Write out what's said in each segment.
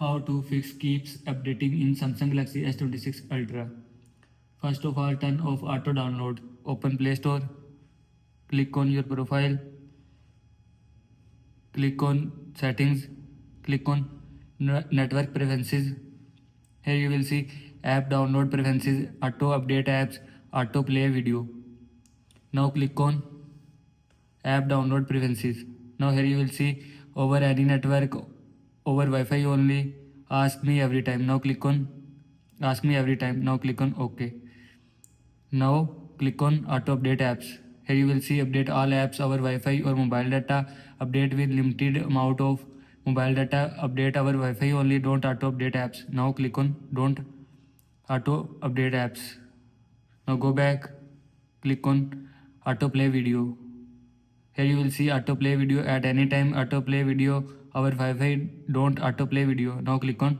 How to fix keeps updating in Samsung Galaxy S26 Ultra. First of all, turn off auto download. Open Play Store. Click on your profile. Click on settings. Click on network preferences. Here you will see app download preferences, auto update apps, auto play video. Now click on app download preferences. Now here you will see over any network, over Wi-Fi only, ask me every time. Now click on ask me every time. Now click on OK. Now click on auto update apps. Here you will see update all apps our Wi-Fi or mobile data. Update with limited amount of mobile data. Update our Wi-Fi only. Don't auto update apps. Now click on don't auto update apps. Now go back. Click on auto play video. Here you will see autoplay video at any time. Autoplay video our Wi-Fi don't autoplay video. Now click on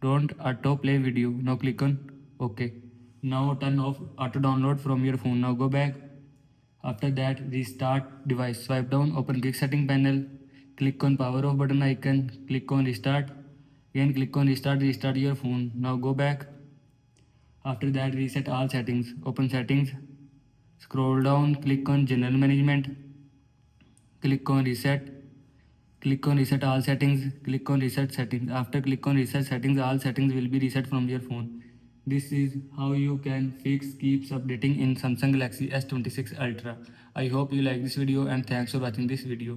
don't autoplay video. Now click on OK. Now turn off auto download from your phone. Now go back. After that restart device. Swipe down, open quick setting panel. Click on power off button icon. Click on restart. Again click on restart. Restart your phone. Now go back. After that reset all settings. Open settings. Scroll down. Click on general management. Click on reset. Click on reset all settings. Click on reset settings. After click on reset settings, all settings will be reset from your phone. This is how you can fix keeps updating in Samsung Galaxy S26 Ultra. I hope you like this video and thanks for watching this video.